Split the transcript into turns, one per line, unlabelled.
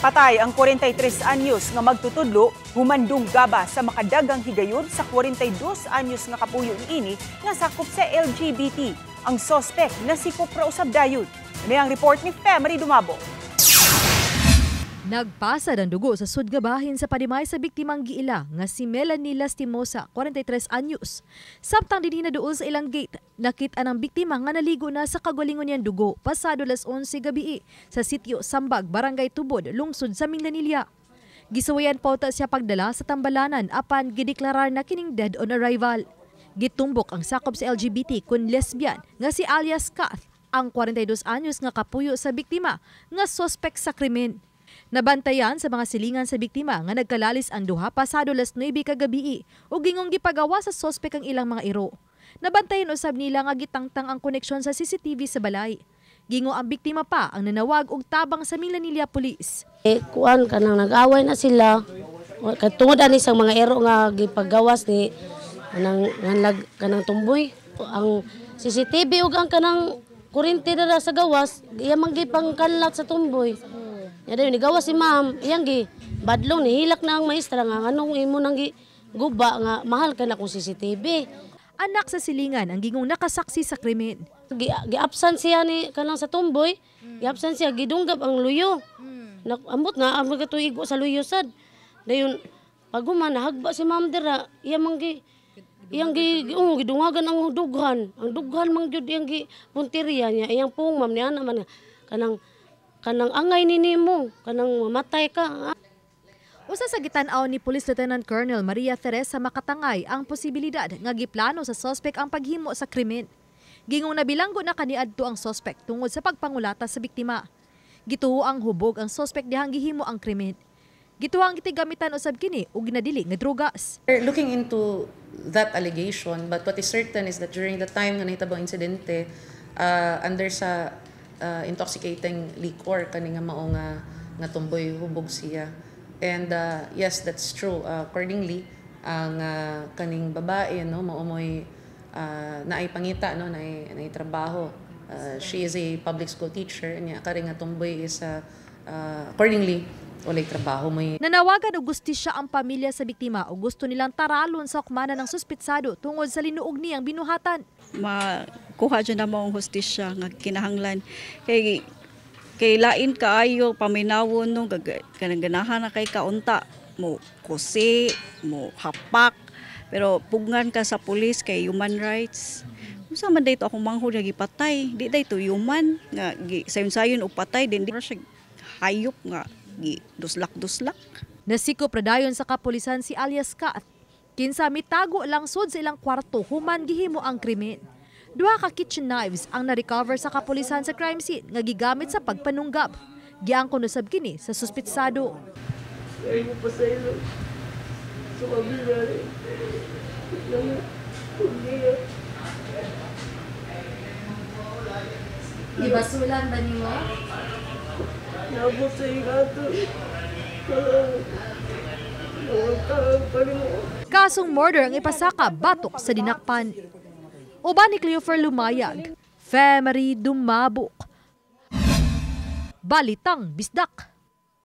Patay ang 43 anyos nga magtutudlo, humandong gaba sa makadagang higayon sa 42 anyos nga kapuyo ini nga sakop sa LGBT. Ang sospek na si Kupra usab dayon. May ang report ni Femery Dumabo.
Nagpasa ng dugo sa sudgabahin sa padimay sa biktimang giila nga si Melanie Lastimosa, 43 anyos. Samtang dinhi na duol sa ilang gate, nakita ng biktima nga naligo na sa kagalingon niyang dugo pasado las 11 gabi sa sitio Sambag, Barangay Tubod, lungsod sa Mindanilla. Gisuwayan pauta siya pagdala sa tambalanan apan gideklarar na kining dead on arrival. Gitumbok ang sakop sa LGBT kun lesbian nga si Alias Kath, ang 42 anyos nga kapuyo sa biktima nga sospek sa krimen. Nabantayan sa mga silingan sa biktima nga nagkalalis ang duha pasado las 9 kagabi ug gingong gipagawa sa sospek ang ilang mga iro. Nabantayan usab nila nga gitangtang ang koneksyon sa CCTV sa balay. Gingo ang biktima pa ang nanawag og tabang sa Mindanilla Police.
Kuan kanang nag-away na sila. Tungod ani sang mga iro nga gipagawas ni kanang tumboy. Ang CCTV ug ang kanang kuryente dara sa gawas, iya man gipangkalat sa tumboy. Yada ni gawas si ma'am, iyang gi badlong ni hilak na ang maestra nga anong imo nang gi guba nga mahal ka na kung CCTV.
Anak sa silingan ang gingong nakasaksi sa krimen.
Gi-absent siya ni kanang sa tumboy, gi-absent siya gidunggab ang luyo. Ambot nga ang magatuigo sa luyo sad. Dayon paguman nahagba si ma'am dira, iyang gidungagan ang dughan. Ang dughan mang jud iyang gi punteriya niya, iyang pong ma'am niya naman kanang angay ni nimo, kanang mamatay ka.
Usa sa gitan-aw ni Police Lieutenant Colonel Maria Teresa Makatangay ang posibilidad nga giplano sa sospek ang paghimo sa krimen. Gingong nabilanggo na kaniadto ang sospek tungod sa pagpangulata sa biktima. Gituo ang hubog ang sospek dihang gihimo ang krimen. Gituo ang gitigamitan usab kini ug ginadili nga drugas.
We're looking into that allegation, but what is certain is that during the time nga nahitabang insidente, under sa intoxicating liquor kani nga mao nga tumboy hubog siya. And yes, that's true. Accordingly, ang kaning babae no maumoy naay pangita no naay trabaho. She is a public school teacher nya kari nga tumboy is accordingly walay trabaho mo.
Nanawagan og gustisya ang pamilya sa biktima o gusto nilang taralon sa hukmanan ng suspitsado tungod sa linuog niyang binuhatan.
Makuha dyan na mong hustisya nga kinahanglan. Kay lain kaayo paminawon nung ganahan na kay kaunta mo kusi, mo hapak. Pero pugngan ka sa pulis kay human rights. Usa man dayto akong manghud nga gipatay, di dayto human nga sayon-sayon og patay din di siya hayop nga duslak-duslak.
Nasikop radayon sa kapulisan si Alias Kath. Kinsa mitago lang sud sa ilang kwarto human gihimo ang krimen. Duha ka kitchen knives ang na-recover sa kapulisan sa crime scene nga gigamit sa pagpanunggab. Giangkon usab kini sa suspitsado.
Gibasulan ba nimo?
Kasong murder ang ipasaka batok sa dinakpan. Uban ni Cleofer Lumayag, Femery Dumabok. Balitang Bisdak.